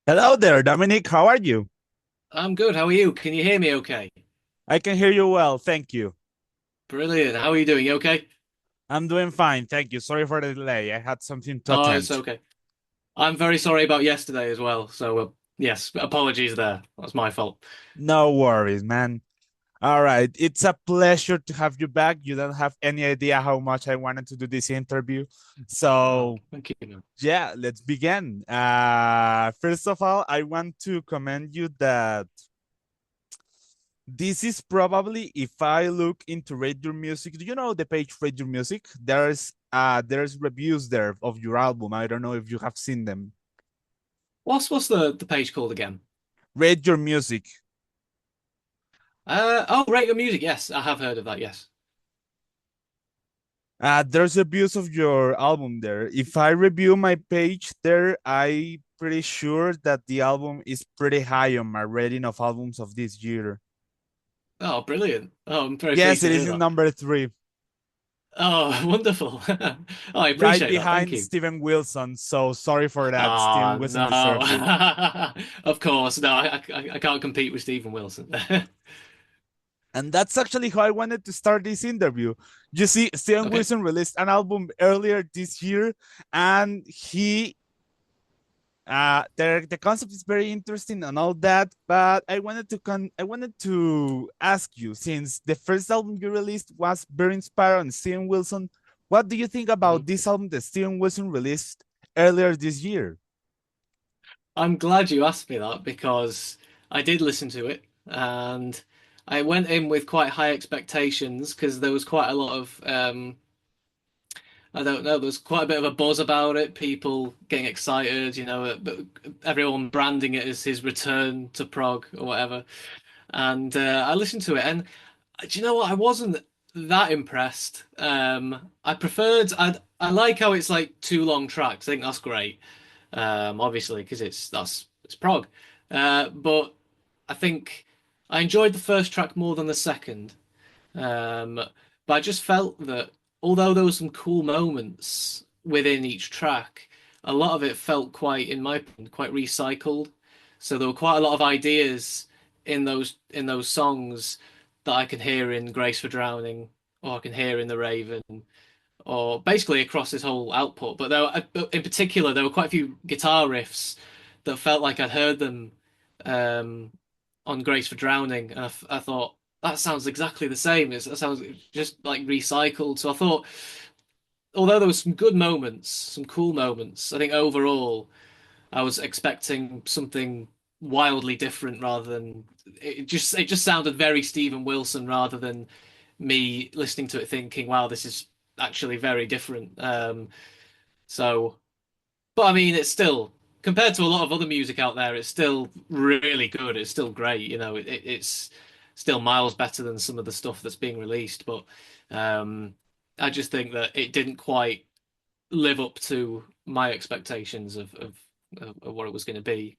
Hello there, Dominic. How are you? I'm good. How are you? Can you hear me okay? I can hear you well. Thank you. Brilliant. How are you doing? You okay? I'm doing fine. Thank you. Sorry for the delay. I had something to Oh, it's attend. okay. I'm very sorry about yesterday as well. Yes, apologies there. That's my fault. No worries, man. All right. It's a pleasure to have you back. You don't have any idea how much I wanted to do this interview. Oh, So, thank you. yeah, let's begin. First of all, I want to commend you that this is probably if I look into Rate Your Music. Do you know the page Rate Your Music? There's reviews there of your album. I don't know if you have seen them. What's the page called again? Rate Your Music. Oh, Rate Your Music. Yes, I have heard of that. Yes. There's reviews of your album there. If I review my page there, I pretty sure that the album is pretty high on my rating of albums of this year. Oh, brilliant. Oh, I'm very Yes, pleased it to is hear in that. number three, Oh, wonderful. Oh, I right appreciate that. Thank behind you. Steven Wilson. So sorry for that. Steven Oh, Wilson no. deserves it. Of course. No, I can't compete with Stephen Wilson. And that's actually how I wanted to start this interview. You see, Steven Okay. Wilson released an album earlier this year, and the concept is very interesting and all that. But I wanted to ask you, since the first album you released was very inspired on Steven Wilson, what do you think about Mhm. this album that Steven Wilson released earlier this year? I'm glad you asked me that because I did listen to it and I went in with quite high expectations because there was quite a lot of I don't know, there's quite a bit of a buzz about it, people getting excited, but everyone branding it as his return to prog or whatever. And I listened to it and do you know what? I wasn't that impressed. I like how it's like two long tracks. I think that's great. Obviously, because it's prog. But I think I enjoyed the first track more than the second. Um, but I just felt that although there were some cool moments within each track, a lot of it felt quite, in my opinion, quite recycled. So there were quite a lot of ideas in those songs that I can hear in Grace for Drowning, or I can hear in The Raven, or basically across this whole output. But in particular, there were quite a few guitar riffs that felt like I'd heard them um, on Grace for Drowning, and I thought that sounds exactly the same. It sounds just like recycled. So I thought, although there was some good moments, some cool moments, I think overall I was expecting something wildly different rather than it just sounded very Steven Wilson rather than me listening to it thinking, wow, this is actually very different. So, but I mean, it's still compared to a lot of other music out there, it's still really good. It's still great. It's still miles better than some of the stuff that's being released. But um, I just think that it didn't quite live up to my expectations of what it was going to be.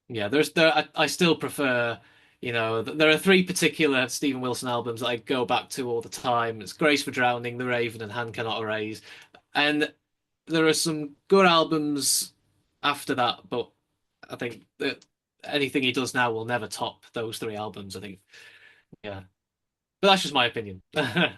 Yeah, I still prefer. There are three particular Stephen Wilson albums that I go back to all the time. It's Grace for Drowning, The Raven, and Hand Cannot Erase. And there are some good albums after that, but I think that anything he does now will never top those three albums, I think. Yeah. But that's just my opinion. I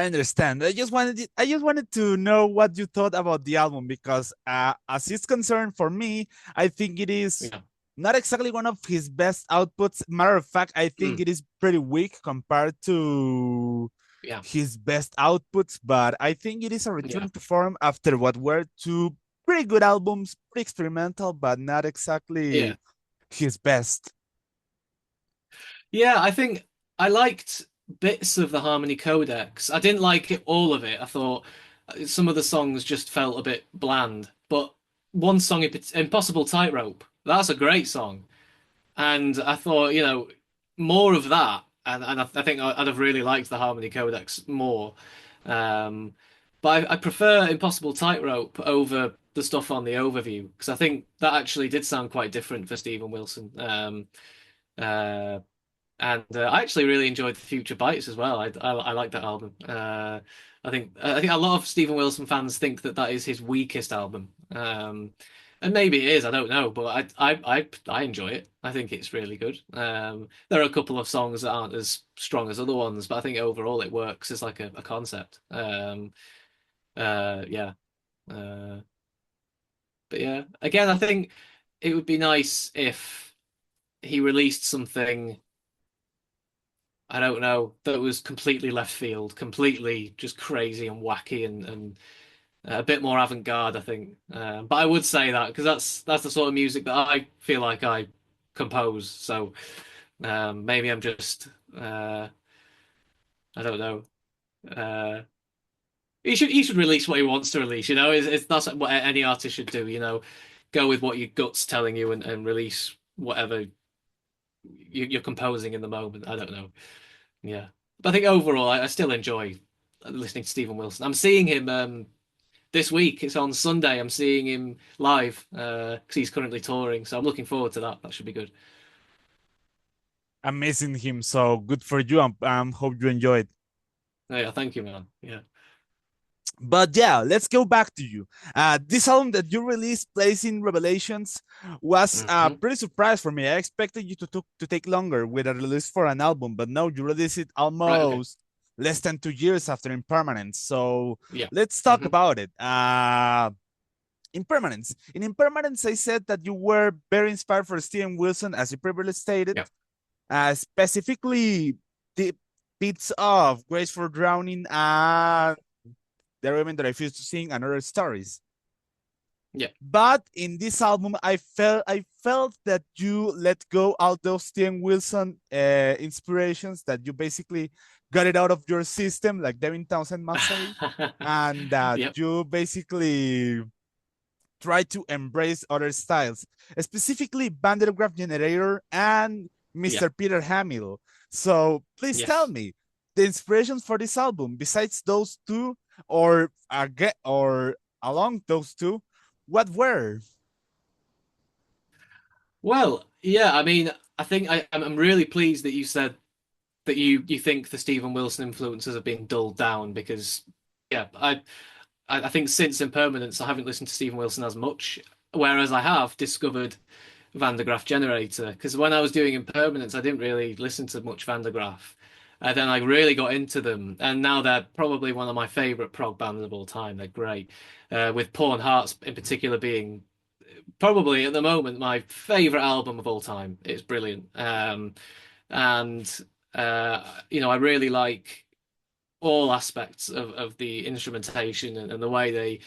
understand. I just wanted to know what you thought about the album because, as it's concerned for me, I think it is Yeah. not exactly one of his best outputs. Matter of fact, I think Mm. it is pretty weak compared to Yeah. his best outputs. But I think it is a Yeah. return to form after what were two pretty good albums, pretty experimental, but not exactly Yeah. his best. Yeah, I think I liked bits of the Harmony Codex. I didn't like all of it. I thought some of the songs just felt a bit bland. But one song, Impossible Tightrope, that's a great song. And I thought, more of that. And I think I'd have really liked the Harmony Codex more. Um, but I prefer Impossible Tightrope over the stuff on the overview because I think that actually did sound quite different for Stephen Wilson. Uh, And I actually really enjoyed the Future Bites as well. I like that album. I think a lot of Stephen Wilson fans think that that is his weakest album. And maybe it is. I don't know, but I enjoy it. I think it's really good. There are a couple of songs that aren't as strong as other ones, but I think overall it works as like a concept. Yeah. Uh, but yeah, again, I think it would be nice if he released something, I don't know, that was completely left field, completely just crazy and wacky and a bit more avant-garde, I think. But I would say that because that's the sort of music that I feel like I compose. So maybe I'm just I don't know. Uh, he should release what he wants to release. That's what any artist should do. Go with what your gut's telling you and release whatever you're composing in the moment. I don't know. Yeah. But I think overall, I still enjoy listening to Stephen Wilson. I'm seeing him this week. It's on Sunday. I'm seeing him live because he's currently touring. So I'm looking forward to that. That should be good. I'm missing him, so good for you. Hope you enjoyed. Yeah, thank you, man. Yeah. But yeah, let's go back to you. This album that you released, Placing Revelations, was a Hmm. pretty surprise for me. I expected you to take longer with a release for an album, but no, you released it Right. Okay. almost less than 2 years after Impermanence. So Yeah. let's talk Hmm. about it. Impermanence. In Impermanence, I said that you were very inspired for Steven Wilson, as you previously stated, Yeah. specifically the bits of Grace for Drowning and The Women That I Refuse to Sing and Other Stories. Yeah. But in this album, I felt that you let go all those Steven Wilson inspirations, that you basically got it out of your system, like Devin Townsend must say, and that Yep. you basically try to embrace other styles, specifically Van der Graaf Generator and Yeah. Mr. Peter Hamill. So please tell Yes. me the inspirations for this album, besides those two, or along those two, what were? Well, yeah. I mean, I think I'm really pleased that you said that you think the Stephen Wilson influences have been dulled down because yeah, I think since Impermanence I haven't listened to Stephen Wilson as much, whereas I have discovered Van der Graaf Generator because when I was doing Impermanence I didn't really listen to much Van der Graaf. Then I really got into them, and now they're probably one of my favorite prog bands of all time. They're great, with Porn Hearts in particular being probably at the moment my favorite album of all time. It's brilliant, and I really like all aspects of the instrumentation and the way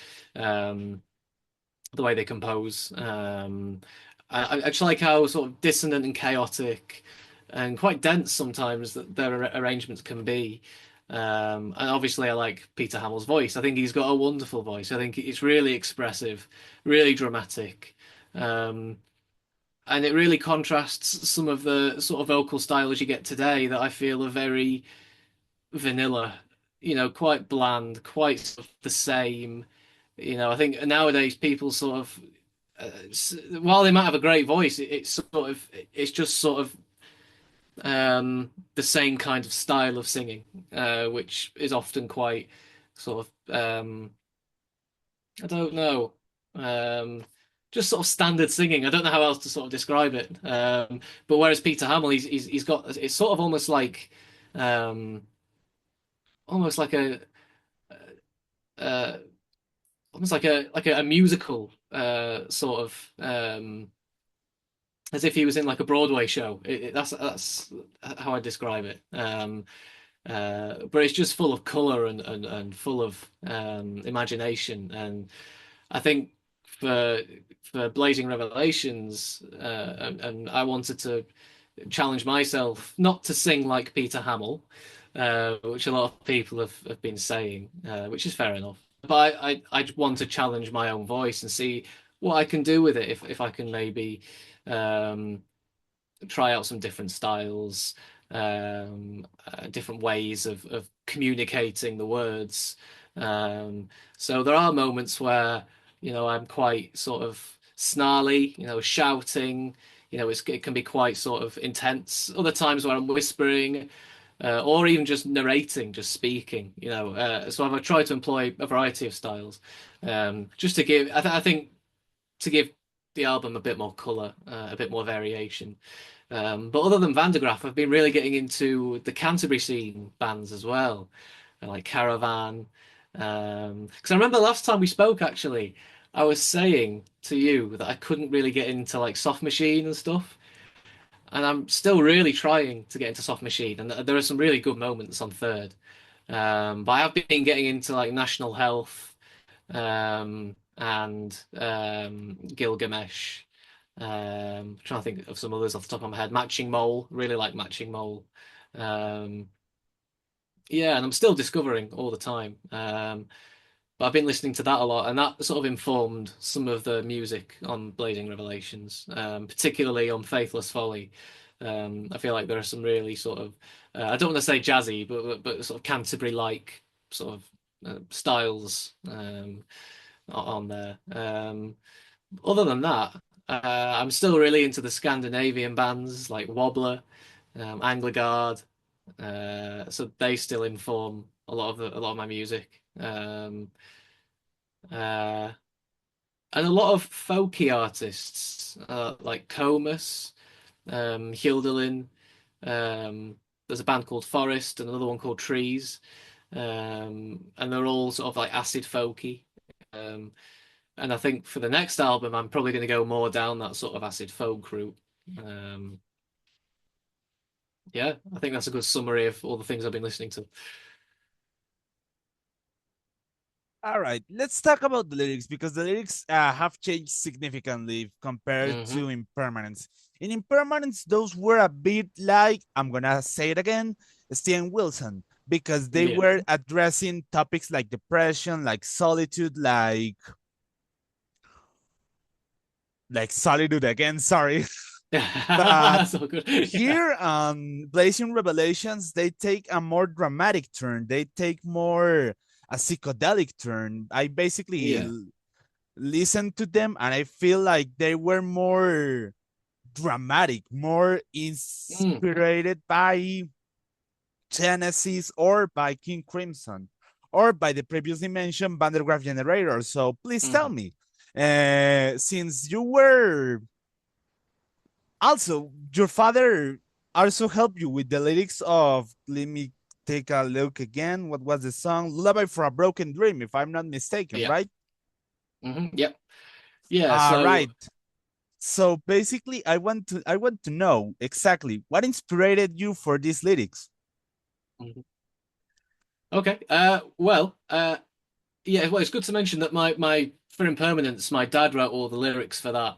they compose. I just like how sort of dissonant and chaotic and quite dense sometimes that their arrangements can be. And obviously, I like Peter Hamill's voice. I think he's got a wonderful voice. I think it's really expressive, really dramatic. Um, and it really contrasts some of the sort of vocal styles you get today that I feel are very vanilla, quite bland, quite sort of the same. I think nowadays people sort of, while they might have a great voice, it's just sort of the same kind of style of singing, which is often quite sort of I don't know, um, just sort of standard singing. I don't know how else to sort of describe it. But whereas Peter Hamill, he's got it's sort of um, almost like uh, a musical sort of as if he was in like a Broadway show. That's how I describe it. But it's just full of color and full of imagination. And I think for for Blazing Revelations, and I wanted to challenge myself not to sing like Peter Hamill, which a lot of people have been saying, which is fair enough. But I want to challenge my own voice and see what I can do with it if I can maybe um, try out some different styles, different ways of communicating the words. So there are moments where I'm quite sort of snarly, shouting, it can be quite sort of intense. Other times where I'm whispering, or even just narrating, just speaking. So I've tried to employ a variety of styles, just to give. I think to give the album a bit more color, a bit more variation. But other than Van der Graaf, I've been really getting into the Canterbury scene bands as well, like Caravan. Because I remember last time we spoke, actually, I was saying to you that I couldn't really get into like Soft Machine and stuff, and I'm still really trying to get into Soft Machine, and there are some really good moments on Third. But I have been getting into like National Health, and Gilgamesh. Trying to think of some others off the top of my head. Matching Mole, really like Matching Mole. Um, yeah, and I'm still discovering all the time. But I've been listening to that a lot, and that sort of informed some of the music on Blazing Revelations, particularly on Faithless Folly. I feel like there are some really sort of, I don't want to say jazzy, but sort of Canterbury-like sort of styles on there. Other than that, I'm still really into the Scandinavian bands like Wobbler, Angligard. So they still inform a lot of my music. Uh, and a lot of folky artists like Comus, Hilderlin. There's a band called Forest and another one called Trees, and they're all sort of like acid folky. Um, and I think for the next album, I'm probably going to go more down that sort of acid folk route. Um, yeah, I think that's a good summary of all the things I've been listening to. All right, let's talk about the lyrics because the lyrics have changed significantly compared Hmm. to Impermanence. In Impermanence, those were a bit like, I'm gonna say it again, Steven Wilson, because they Yeah. were addressing topics like depression, like solitude, like solitude again, sorry. But So good. Yeah. here on Blazing Revelations, they take a more dramatic turn. They take more a psychedelic turn. I basically Yeah. listened to them and I feel like they were more dramatic, more Mm. inspired by Genesis or by King Crimson or by the previously mentioned Van der Graaf generator. So please tell Mhm. me, since you were also your father also helped you with the lyrics of, let me take a look again. What was the song? Lullaby for a Broken Dream, if I'm not mistaken, Yeah. right? Yep. Yeah. All So. right. So basically, I want to know exactly what inspired you for these lyrics. Mhm. Okay. Well. Yeah. Well, it's good to mention that my for Impermanence, my dad wrote all the lyrics for that.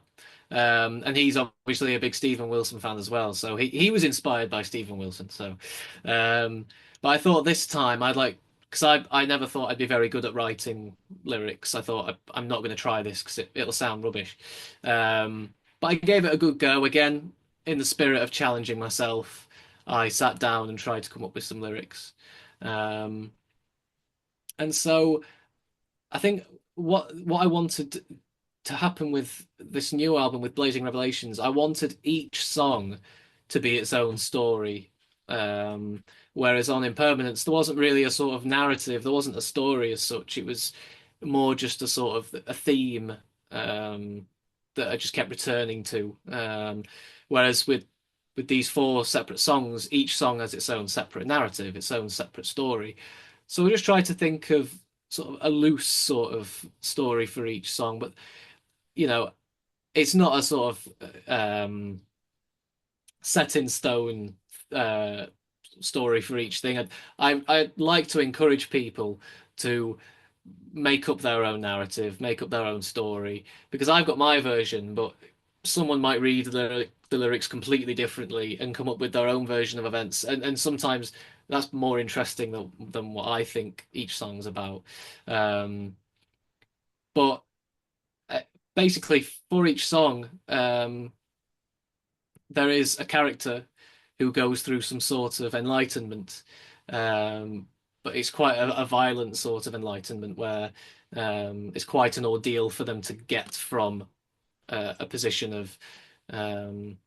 And he's obviously a big Stephen Wilson fan as well. So he was inspired by Stephen Wilson. So, um, but I thought this time I'd like, because I never thought I'd be very good at writing lyrics. I thought I'm not going to try this because it'll sound rubbish. But I gave it a good go again in the spirit of challenging myself. I sat down and tried to come up with some lyrics. Um, and so I think what I wanted to happen with this new album with Blazing Revelations, I wanted each song to be its own story. Um, Whereas on Impermanence, there wasn't really a sort of narrative, there wasn't a story as such. It was more just a sort of a theme that I just kept returning to. Whereas with these four separate songs, each song has its own separate narrative, its own separate story. So we just tried to think of sort of a loose sort of story for each song, but you know, it's not a sort of set in stone uh, story for each thing. I like to encourage people to make up their own narrative, make up their own story, because I've got my version, but someone might read the lyrics completely differently and come up with their own version of events, and sometimes that's more interesting than what I think each song's about. Um, but uh, basically, for each song, there is a character who goes through some sort of enlightenment, um, but it's quite a violent sort of enlightenment where it's quite an ordeal for them to get from a position of um,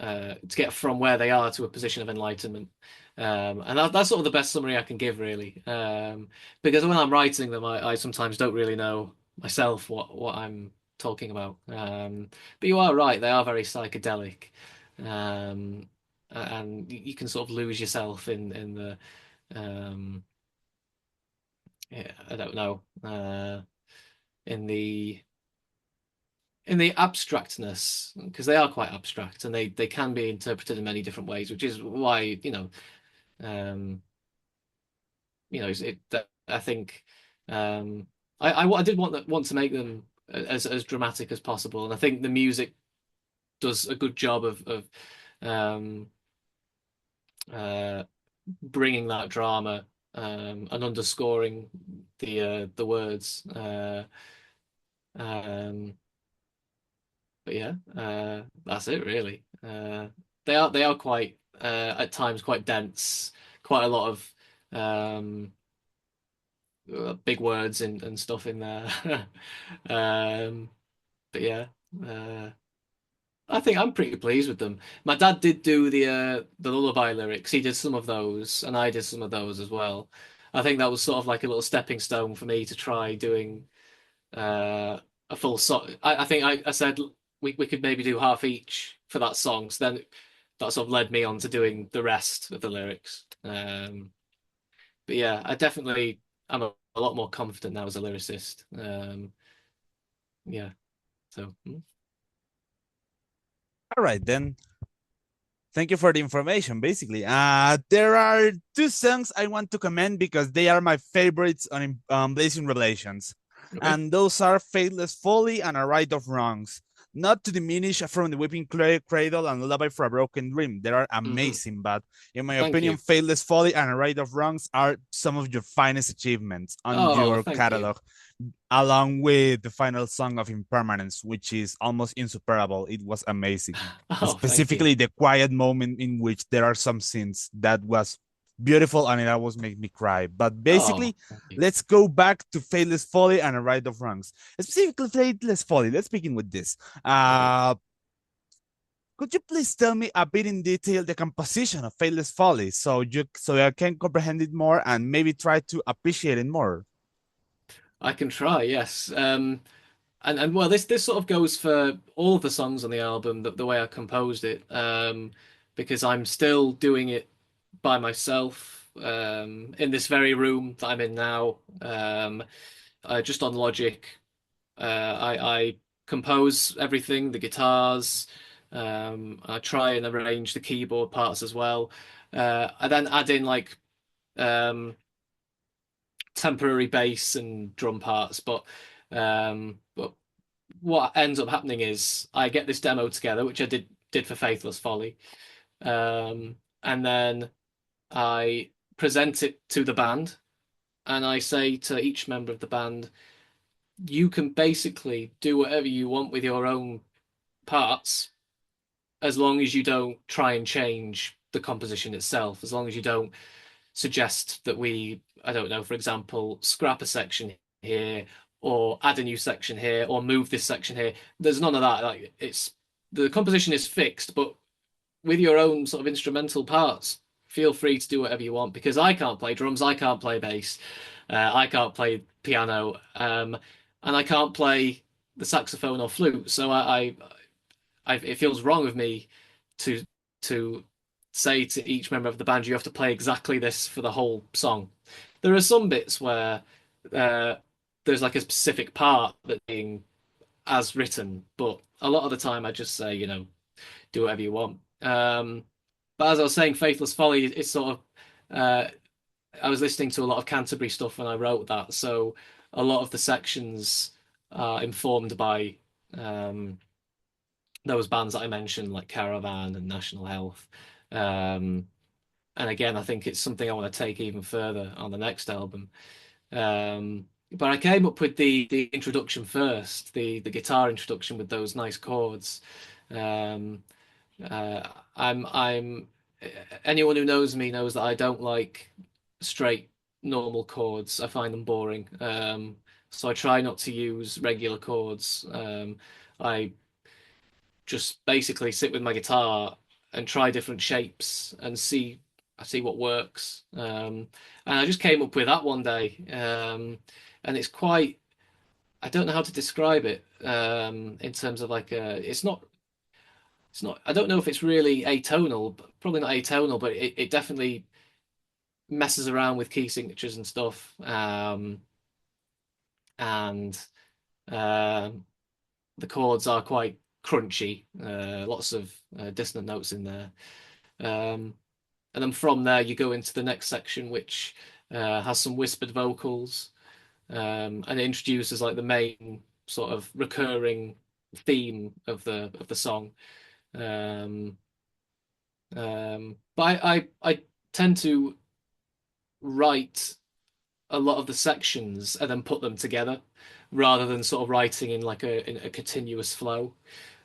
to get from where they are to a position of enlightenment. And that's sort of the best summary I can give, really. Because when I'm writing them, I sometimes don't really know myself what I'm talking about. But you are right; they are very psychedelic, um, and you can sort of lose yourself in the um, yeah, I don't know, in the abstractness, because they are quite abstract and they can be interpreted in many different ways, which is why, um, I think, um, I did want to make them as dramatic as possible, and I think the music does a good job of um, uh, bringing that drama, and underscoring the words. Um, but yeah, that's it really. They are quite at times quite dense, quite a lot of big words and stuff in there. Um, but yeah, uh, I think I'm pretty pleased with them. My dad did do the lullaby lyrics. He did some of those, and I did some of those as well. I think that was sort of like a little stepping stone for me to try doing uh, a full song. I think I said we could maybe do half each for that song. So then that sort of led me on to doing the rest of the lyrics. But yeah, I'm a lot more confident now as a lyricist. Yeah, so All right, then. Thank you for the information. Basically, there are two songs I want to commend because they are my favorites on Blazing Revelations, okay. and those are "Faithless Folly" and "A Right of Wrongs." Not to diminish from the Weeping Cradle and "Lullaby for a Broken Dream," they are Hmm. amazing, but in my Thank opinion, you. "Faithless Folly" and "A Right of Wrongs" are some of your finest achievements on Oh, your thank you. catalog, along with the final song of Impermanence, which is almost insuperable. It was amazing. Oh, thank you. Specifically, the quiet moment in which there are some scenes that was beautiful and it almost made me cry. But Oh, basically, thank you. let's go back to Faithless Folly and A Right of Wrongs. Specifically, Faithless Folly. Let's begin with this. Okay. Could you please tell me a bit in detail the composition of Faithless Folly so I can comprehend it more and maybe try to appreciate it more? I can try, yes. And well, this sort of goes for all of the songs on the album, the way I composed it, because I'm still doing it by myself, in this very room that I'm in now, just on Logic. I compose everything, the guitars. I try and arrange the keyboard parts as well. I then add in like um, temporary bass and drum parts, but what ends up happening is I get this demo together, which I did for Faithless Folly, and then I present it to the band, and I say to each member of the band, you can basically do whatever you want with your own parts, as long as you don't try and change the composition itself, as long as you don't suggest that I don't know, for example, scrap a section here or add a new section here or move this section here. There's none of that. Like the composition is fixed, but with your own sort of instrumental parts, feel free to do whatever you want because I can't play drums, I can't play bass, I can't play piano, and I can't play the saxophone or flute. So it feels wrong of me to to say to each member of the band, you have to play exactly this for the whole song. There are some bits where uh, there's like a specific part that's being as written, but a lot of the time I just say, do whatever you want. But as I was saying, Faithless Folly is sort of I was listening to a lot of Canterbury stuff when I wrote that, so a lot of the sections are informed by um, those bands that I mentioned, like Caravan and National Health. Um, and again, I think it's something I want to take even further on the next album. But I came up with the introduction first, the guitar introduction with those nice chords. Um, uh, I'm anyone who knows me knows that I don't like straight normal chords. I find them boring. So I try not to use regular chords. I just basically sit with my guitar and try different shapes and see what works. And I just came up with that one day, and it's quite. I don't know how to describe it in terms of like it's not. It's not. I don't know if it's really atonal, but probably not atonal, but it definitely messes around with key signatures and stuff. And um, the chords are quite crunchy, lots of dissonant notes in there. Um, and then from there, you go into the next section, which has some whispered vocals, and it introduces like the main sort of recurring theme of the song. Um, but I tend to write a lot of the sections and then put them together rather than sort of writing in like in a continuous flow,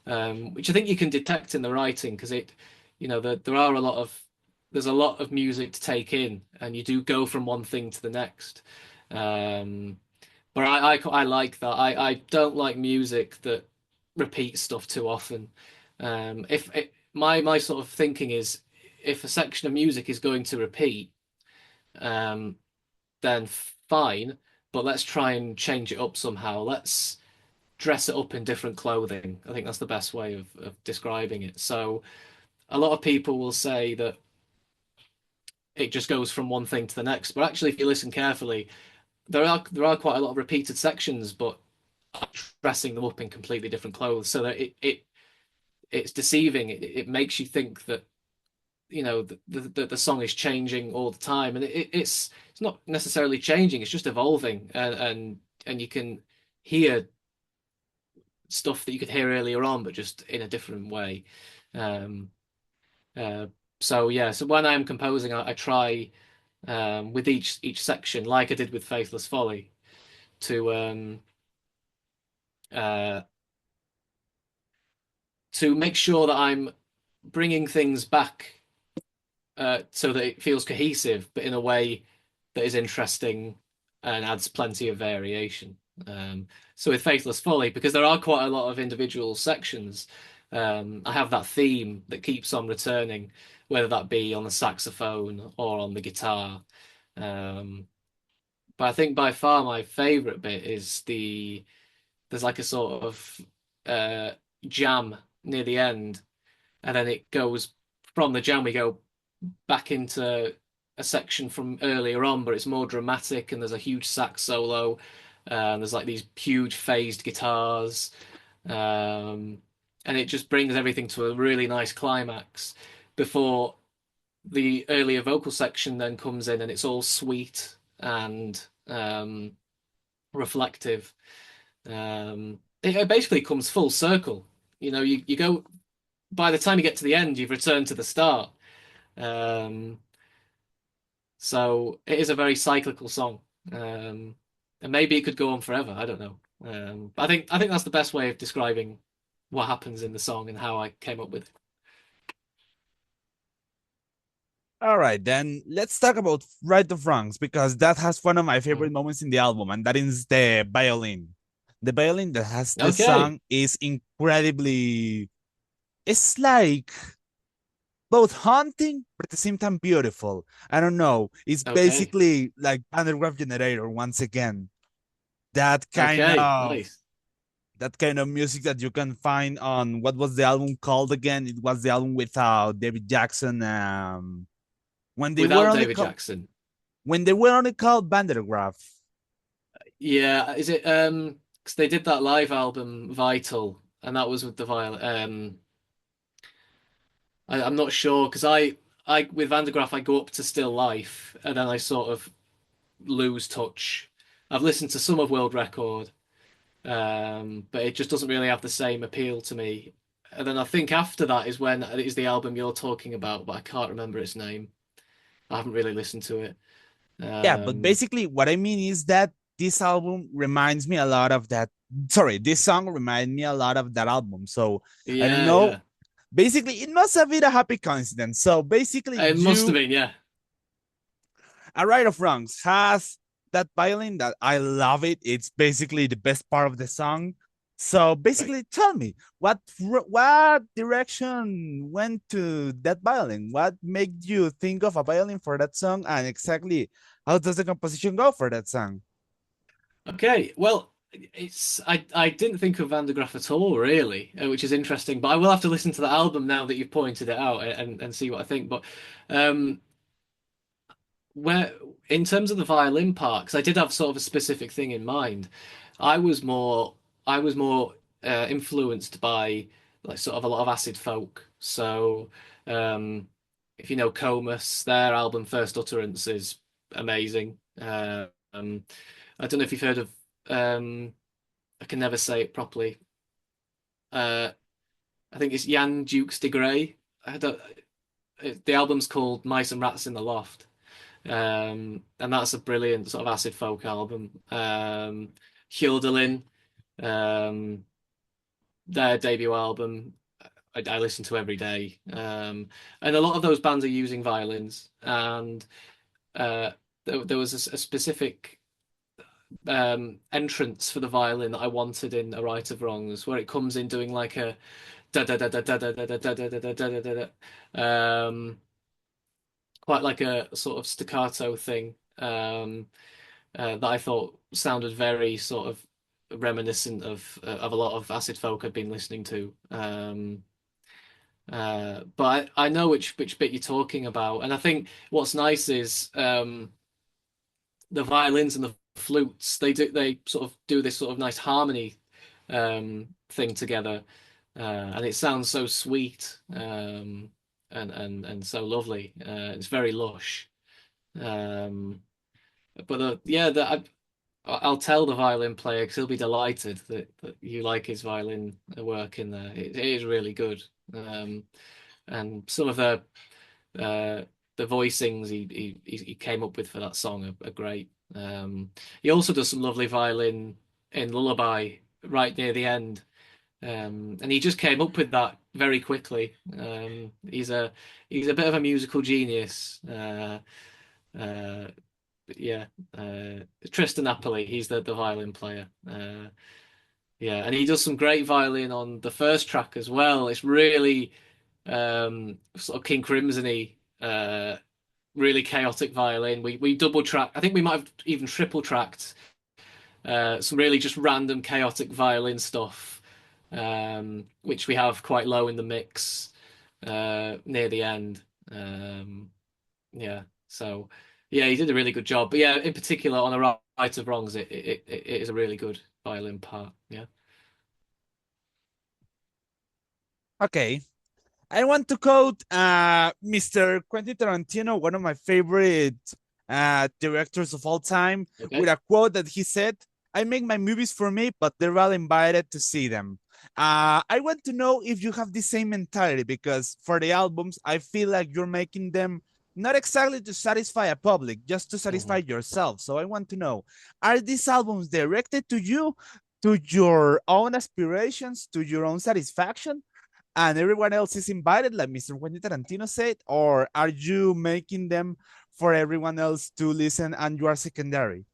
which I think you can detect in the writing because there are there's a lot of music to take in and you do go from one thing to the next. Um, but I like that. I don't like music that repeats stuff too often. If it, my sort of thinking is if a section of music is going to repeat, um, then fine, but let's try and change it up somehow. Let's dress it up in different clothing. I think that's the best way of describing it. So a lot of people will say that it just goes from one thing to the next, but actually, if you listen carefully, there are quite a lot of repeated sections, but I'm dressing them up in completely different clothes, so that it's deceiving. It makes you think that the song is changing all the time, and it's not necessarily changing. It's just evolving, and you can hear stuff that you could hear earlier on, but just in a different way. Um, uh, so yeah, so when I'm composing, I try with each section, like I did with Faithless Folly, to uh, to make sure that I'm bringing things back so that it feels cohesive, but in a way that is interesting and adds plenty of variation. So with Faithless Folly, because there are quite a lot of individual sections, I have that theme that keeps on returning, whether that be on the saxophone or on the guitar. Um, but I think by far my favorite bit is there's like a sort of uh, jam near the end, and then it goes from the jam we go back into a section from earlier on, but it's more dramatic and there's a huge sax solo. And there's like these huge phased guitars. Um, and it just brings everything to a really nice climax before the earlier vocal section then comes in and it's all sweet and reflective. It basically comes full circle. You go by the time you get to the end, you've returned to the start. Um, So it is a very cyclical song, and maybe it could go on forever. I don't know. But I think that's the best way of describing what happens in the song and how I came up with it. All right, then let's talk about Right of Wrongs because that has one of my Mm. favorite moments in the album, and that is the violin. The violin that has the Okay, song is incredibly. It's like both haunting but at the same time beautiful. I don't know. It's okay, basically like underground generator once again. That kind okay, of nice. that kind of music that you can find on what was the album called again? It was the album without David Jackson. When they were Without only David called Jackson, Bandergraph. yeah, is it? Because they did that live album Vital, and that was with the violin. I'm not sure because I with Van de Graaff I go up to Still Life, and then I sort of lose touch. I've listened to some of World Record. But it just doesn't really have the same appeal to me. And then I think after that is when it is the album you're talking about, but I can't remember its name. I haven't really listened to it. Yeah, but Um, basically what I mean is that this album reminds me a lot of that. Sorry, this song reminds me a lot of that album. So I don't yeah, know. yeah. Basically, it must have been a happy coincidence. So basically, It must have been, yeah. A Right of Wrongs has that violin that I love it. It's basically the best part of the song. So Right. basically, tell me what direction went to that violin? What made you think of a violin for that song, and exactly how does the composition go for that song? Okay, well, I didn't think of Van de Graaff at all, really, which is interesting. But I will have to listen to the album now that you've pointed it out and see what I think. But um, where in terms of the violin part, because I did have sort of a specific thing in mind, I was more I was more influenced by like sort of a lot of acid folk. So um, if you know Comus, their album First Utterance is amazing. I don't know if you've heard of I can never say it properly. Uh, I think it's Jan Dukes de Grey. I don't, the album's called Mice and Rats in the Loft. And that's a brilliant sort of acid folk album. Hölderlin, um, their debut album, I listen to every day. And a lot of those bands are using violins. And there was a specific entrance for the violin that I wanted in A Right of Wrongs, where it comes in doing like a da da da da da da da da da da da da da da. Quite like a sort of staccato thing. That I thought sounded very sort of reminiscent of a lot of acid folk I've been listening to. But I know which bit you're talking about, and I think what's nice is the violins and the flutes. They sort of do this sort of nice harmony thing together, and it sounds so sweet and so lovely. It's very lush. Um, but yeah, I'll tell the violin player because he'll be delighted that you like his violin work in there. It is really good. Um, and some of uh, the voicings he came up with for that song are great. He also does some lovely violin in Lullaby right near the end. And he just came up with that very quickly. He's a bit of a musical genius. Uh, yeah, Tristan Napoli, he's the violin player. Yeah, and he does some great violin on the first track as well. It's really sort of King Crimson-y, really chaotic violin. We double track. I think we might have even triple tracked some really just random chaotic violin stuff, which we have quite low in the mix near the end. Um, yeah. So yeah, he did a really good job. But yeah, in particular on a right of wrongs, it is a really good violin part. Yeah. Okay, I want to quote Mr. Quentin Tarantino, one of my favorite directors of all time, with Okay. a quote that he said, I make my movies for me, but they're all invited to see them. I want to know if you have the same mentality because for the albums, I feel like you're making them not exactly to satisfy a public, just to satisfy Mhm. yourself. So I want to know, are these albums directed to you, to your own aspirations, to your own satisfaction? And everyone else is invited, like Mr. Quentin Tarantino said, or are you making them for everyone else to listen and you are secondary?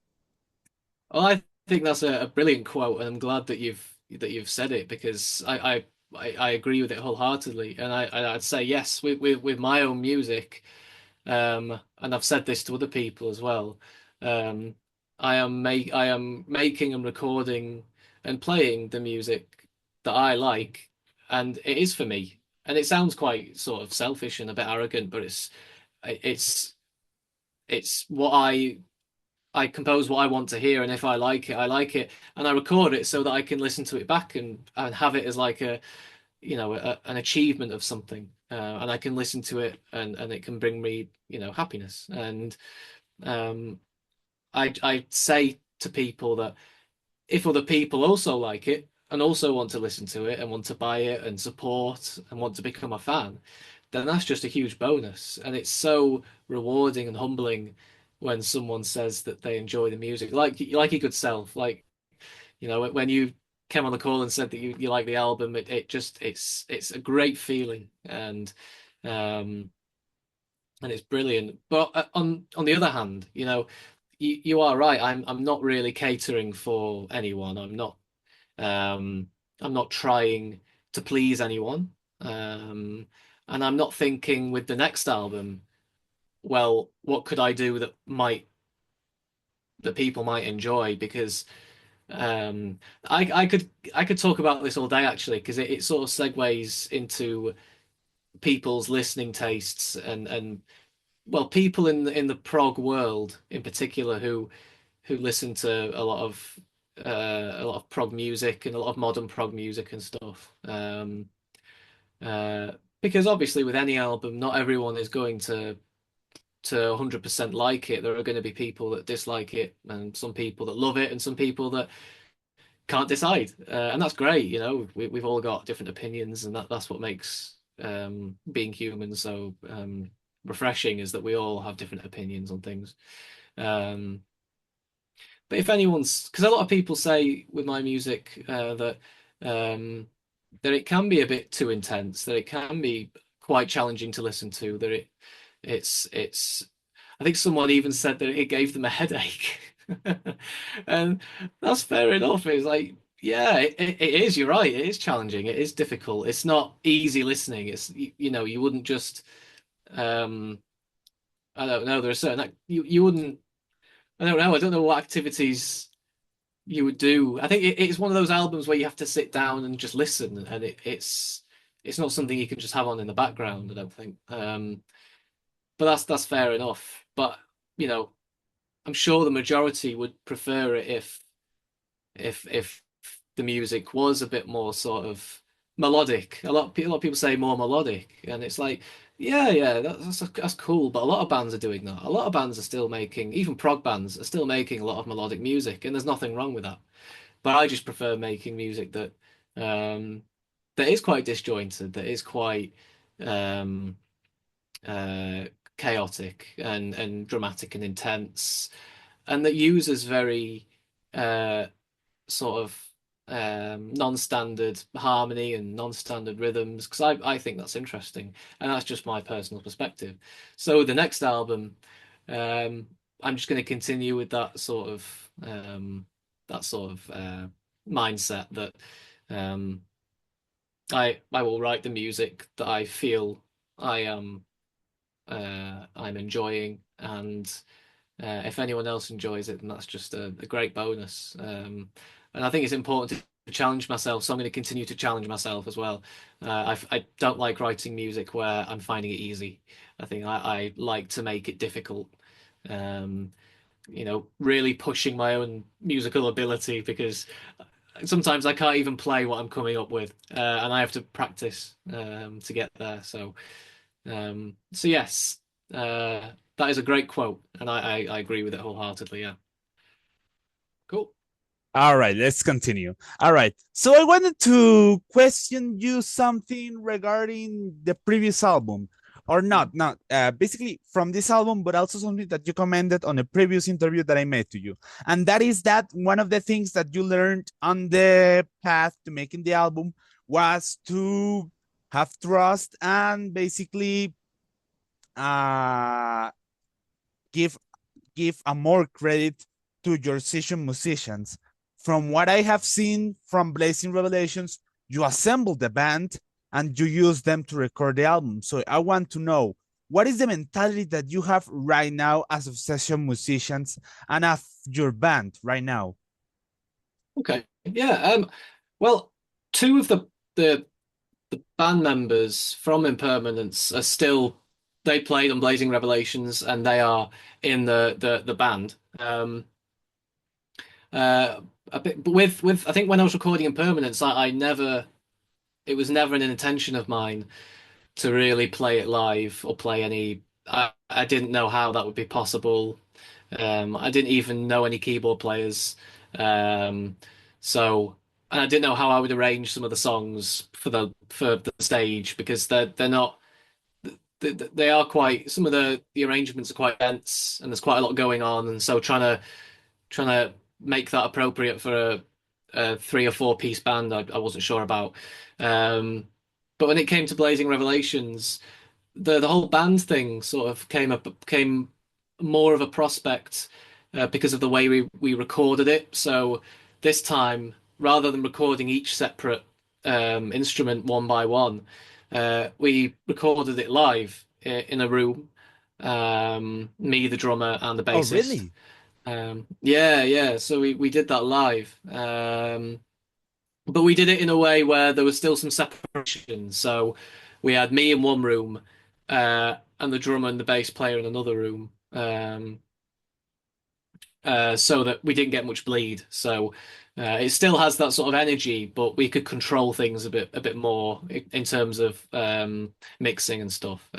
Well, I think that's a brilliant quote, and I'm glad that you've said it because I agree with it wholeheartedly, and I'd say yes with my own music. And I've said this to other people as well. Um, I am making and recording and playing the music that I like, and it is for me. And it sounds quite sort of selfish and a bit arrogant, but it's it's what I compose what I want to hear, and if I like it, I like it, and I record it so that I can listen to it back and have it as like a an achievement of something, and I can listen to it and it can bring me happiness. And um, I say to people that if other people also like it and also want to listen to it and want to buy it and support and want to become a fan, then that's just a huge bonus. And it's so rewarding and humbling when someone says that they enjoy the music, like your good self, like when you came on the call and said that you like the album, it just it's a great feeling um and it's brilliant. But on the other hand, you are right. I'm not really catering for anyone. I'm not. Um, I'm not trying to please anyone. And I'm not thinking with the next album, well, what could I do that people might enjoy? Because I could talk about this all day actually, because it sort of segues into people's listening tastes and well, people in the prog world in particular who listen to a lot of prog music and a lot of modern prog music and stuff. Uh, because obviously with any album, not everyone is going to 100% like it. There are going to be people that dislike it, and some people that love it, and some people that can't decide. And that's great, you know. We've all got different opinions, and that's what makes being human so refreshing, is that we all have different opinions on things. Um, but if anyone's, because a lot of people say with my music um, that it can be a bit too intense, that it can be quite challenging to listen to, that it's I think someone even said that it gave them a headache. And that's fair enough. It's like, yeah, it is. You're right. It is challenging. It is difficult. It's not easy listening. You know, you wouldn't just, um, I don't know. There are certain, you wouldn't, I don't know. I don't know what activities you would do. I think it's one of those albums where you have to sit down and just listen, and it's not something you can just have on in the background, I don't think. But that's fair enough. But you know, I'm sure the majority would prefer it if the music was a bit more sort of melodic. A lot of people say more melodic, and it's like, yeah, that's cool. But a lot of bands are doing that. A lot of bands are still making, even prog bands are still making a lot of melodic music, and there's nothing wrong with that. But I just prefer making music um, that is quite disjointed, that is quite um, uh, chaotic and dramatic and intense, and that uses very uh, sort of non-standard harmony and non-standard rhythms, because I think that's interesting, and that's just my personal perspective. So the next album, um, I'm just going to continue with that sort of mindset that um, I will write the music that I feel I am I'm enjoying, and if anyone else enjoys it, then that's just a great bonus. And I think it's important to challenge myself, so I'm going to continue to challenge myself as well. I don't like writing music where I'm finding it easy. I think I like to make it difficult. Um, you know, really pushing my own musical ability, because sometimes I can't even play what I'm coming up with, and I have to practice to get there. So yes, that is a great quote, and I agree with it wholeheartedly. Yeah, cool. All right, let's continue. All right. So I wanted to question you something regarding the previous album, or not basically from this album, but also something that you commented on a previous interview that I made to you. And that is that one of the things that you learned on the path to making the album was to have trust and basically uh give give a more credit to your session musicians. From what I have seen from Blazing Revelations, you assemble the band and you use them to record the album. So I want to know, what is the mentality that you have right now as of session musicians and of your band right now? Okay, yeah. Well, two of the band members from Impermanence are still, they played on Blazing Revelations, and they are in the band. Uh, a bit but with I think when I was recording Impermanence, I never, it was never an intention of mine to really play it live or play any. I didn't know how that would be possible. I didn't even know any keyboard players. Um, so, and I didn't know how I would arrange some of the songs for the stage, because they're not, they are quite, some of the arrangements are quite dense, and there's quite a lot going on, and so trying to make that appropriate for a three or four piece band, I wasn't sure about. But when it came to Blazing Revelations, the whole band thing sort of came more of a prospect because of the way we recorded it. So this time rather than recording each separate instrument one by one, we recorded it live in a room. Me, the drummer, and the Oh, bassist. really? Yeah, yeah. So we did that live. But we did it in a way where there was still some separation. So we had me in one room, and the drummer and the bass player in another room. So that we didn't get much bleed. So it still has that sort of energy, but we could control things a bit more in terms of mixing and stuff.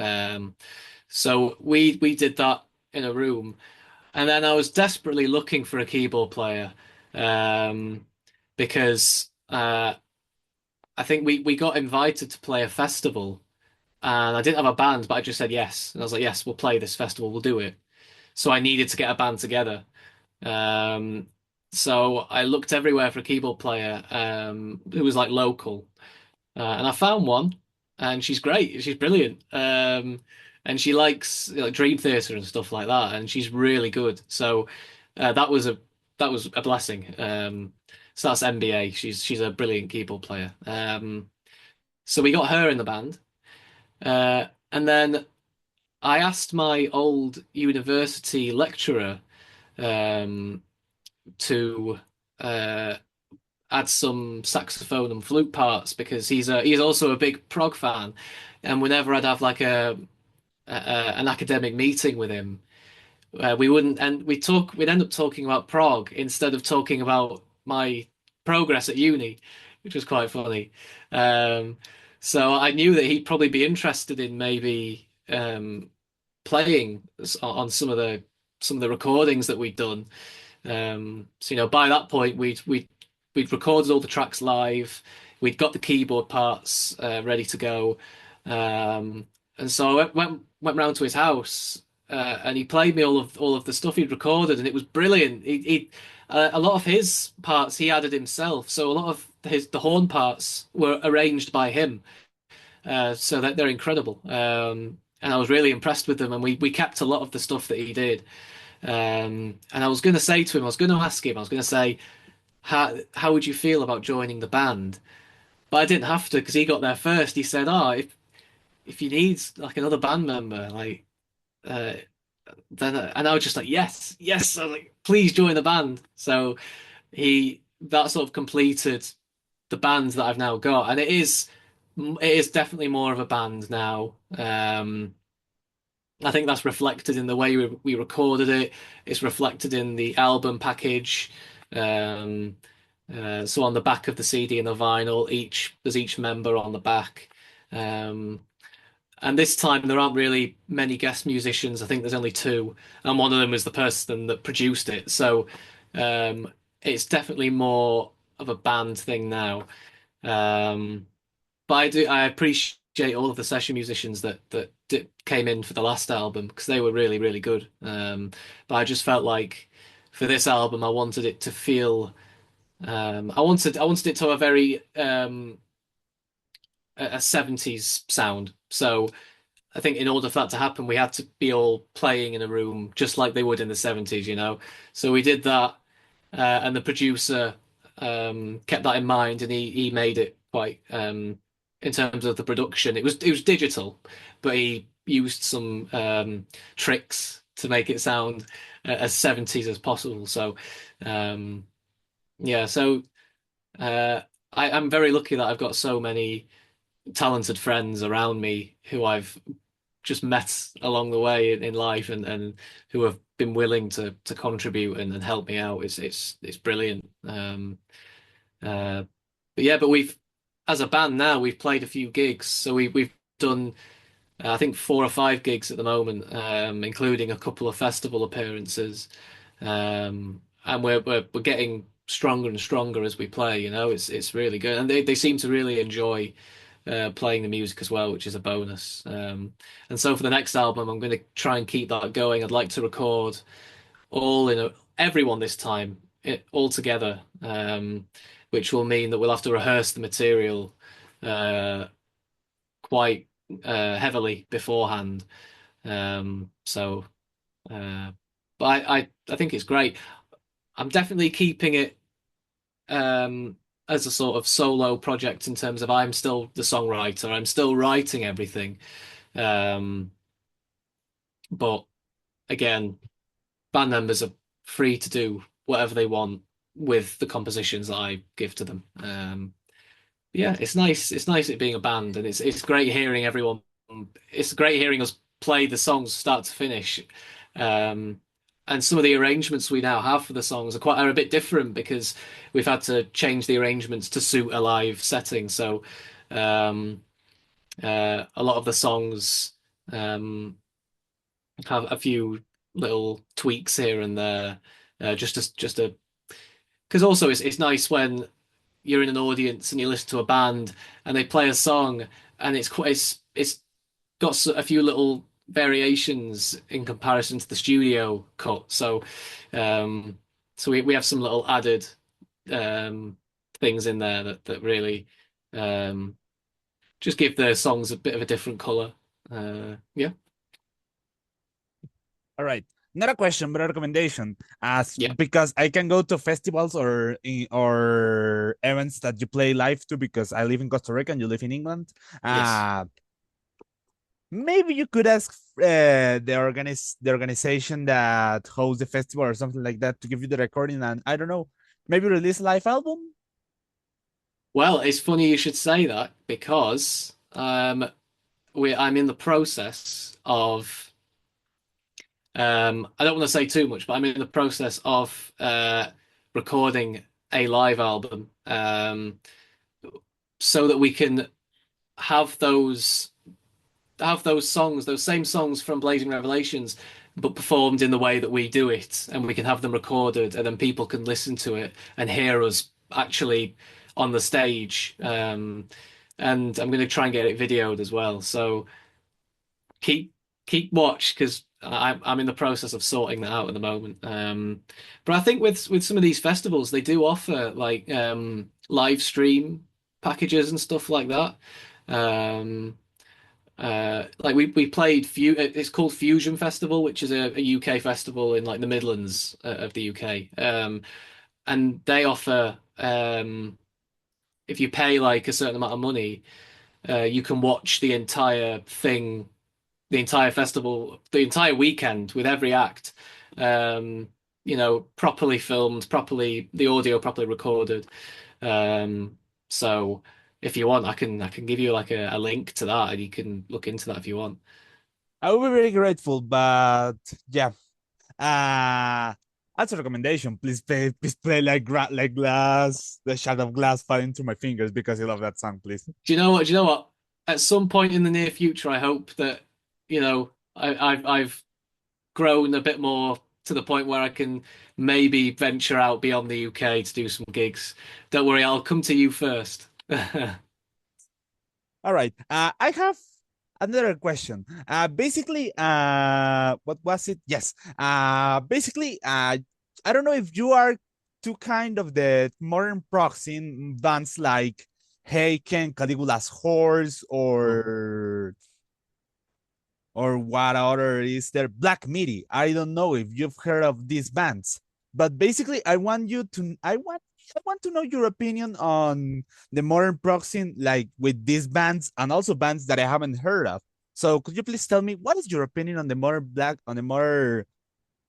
So we did that in a room, and then I was desperately looking for a keyboard player um, because I think we got invited to play a festival, and I didn't have a band, but I just said yes, and I was like, yes, we'll play this festival, we'll do it. So I needed to get a band together. Um, so I looked everywhere for a keyboard player who was like local, and I found one, and she's great. She's brilliant, and she likes like Dream Theater and stuff like that, and she's really good. So that was a blessing. So that's MBA. She's a brilliant keyboard player. So we got her in the band, and then I asked my old university lecturer um, to uh, add some saxophone and flute parts because he's also a big prog fan, and whenever I'd have like an academic meeting with him, we wouldn't and we'd end up talking about prog instead of talking about my progress at uni, which was quite funny. Um, so I knew that he'd probably be interested in maybe playing on some of the recordings that we'd done. So by that point we'd recorded all the tracks live. We'd got the keyboard parts ready to go, and so I went round to his house, and he played me all of the stuff he'd recorded, and it was brilliant. He a lot of his parts he added himself, so a lot of the horn parts were arranged by him, so that they're incredible. And I was really impressed with them, and we kept a lot of the stuff that he did. And I was going to say to him, I was going to ask him, I was going to say, how would you feel about joining the band? But I didn't have to because he got there first. He said, "Oh, if you need like another band member, like uh, then," and I was just like, "Yes, yes." I was like, "Please join the band." So that sort of completed the band that I've now got, and it is definitely more of a band now. I think that's reflected in the way we recorded it. It's reflected in the album package. Um, so on the back of the CD and the vinyl, there's each member on the back. Um, and this time there aren't really many guest musicians. I think there's only two, and one of them is the person that produced it. So it's definitely more of a band thing now. Um, but I appreciate all of the session musicians that came in for the last album because they were really, really good. But I just felt like for this album, I wanted it to feel. I wanted it to have a very a 70s sound. So I think in order for that to happen, we had to be all playing in a room just like they would in the 70s. So we did that, and the producer kept that in mind, and he made it quite in terms of the production. It was digital, but he used some tricks to make it sound as 70s as possible. So um, yeah, so I'm very lucky that I've got so many talented friends around me who I've just met along the way in life, and who have been willing to contribute and help me out. It's brilliant. Uh, but yeah, but as a band now, we've played a few gigs. So we've done, I think, 4 or 5 gigs at the moment, including a couple of festival appearances. And we're getting stronger and stronger as we play. It's really good, and they seem to really enjoy playing the music as well, which is a bonus. And so for the next album, I'm going to try and keep that going. I'd like to record everyone this time, all together, which will mean that we'll have to rehearse the material uh, quite heavily beforehand. So, but I think it's great. I'm definitely keeping it. as a sort of solo project in terms of I'm still the songwriter, I'm still writing everything. Um, but again, band members are free to do whatever they want with the compositions that I give to them. Yeah, it's nice. It's nice it being a band, and it's great hearing everyone. It's great hearing us play the songs start to finish. Um, and some of the arrangements we now have for the songs are a bit different because we've had to change the arrangements to suit a live setting. So um, a lot of the songs have a few little tweaks here and there, just to because also it's nice when you're in an audience and you listen to a band and they play a song and it's got a few little variations in comparison to the studio cut. Um, so we have some little added um, things in there that really um, just give the songs a bit of a different color. Yeah, All right. Not a question, but a recommendation. As yeah, because I can go to festivals or events that you play live to because I live in Costa Rica and you live in England. yes. Uh maybe you could ask the organization that hosts the festival or something like that to give you the recording and I don't know, maybe release a live album. Well, it's funny you should say that because I'm in the process of I don't want to say too much, but I'm in the process of recording a live album so that we can have those songs, those same songs from Blazing Revelations, but performed in the way that we do it, and we can have them recorded, and then people can listen to it and hear us actually on the stage. And I'm going to try and get it videoed as well. So keep keep watch because I'm in the process of sorting that out at the moment. But I think with some of these festivals, they do offer like live stream packages and stuff like that. Um, like we played it's called Fusion Festival, which is a UK festival in like the Midlands of the UK. And they offer if you pay like a certain amount of money, you can watch the entire festival, the entire weekend with every act, um, properly filmed, properly the audio properly recorded. Um, so if you want, I can give you like a link to that, and you can look into that if you want. I will be very grateful, but yeah. Uh as a recommendation, please play like glass, the shard of glass falling through my fingers because I love that song, please. Do you know what? Do you know what? At some point in the near future, I hope that I've grown a bit more to the point where I can maybe venture out beyond the UK to do some gigs. Don't worry, I'll come to you first. All right. I have another question. Basically, what was it? Yes. Basically, I don't know if you are too kind of the modern prog scene bands like Haken, Caligula's Horse, or what other is there? Black Midi. I don't know if you've heard of these bands, but basically, I want to know your opinion on the modern prog scene, like with these bands and also bands that I haven't heard of. So could you please tell me what is your opinion on the modern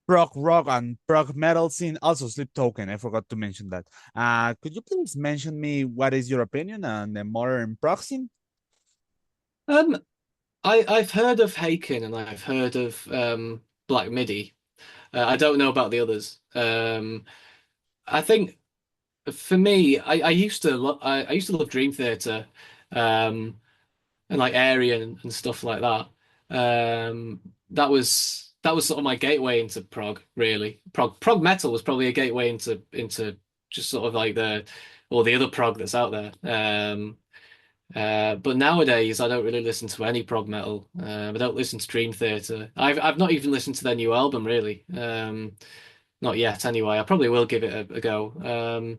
prog rock and prog metal scene? Also, Sleep Token. I forgot to mention that. Could you please mention me what is your opinion on the modern prog scene? Um, I've heard of Haken and I've heard of Black Midi. I don't know about the others. I think for me, I used to love Dream Theater, and like Aryan and stuff like that. That was sort of my gateway into prog, really. Prog metal was probably a gateway into just sort of like the other prog that's out there. But nowadays I don't really listen to any prog metal. I don't listen to Dream Theater. I've not even listened to their new album really. Not yet anyway. I probably will give it a go.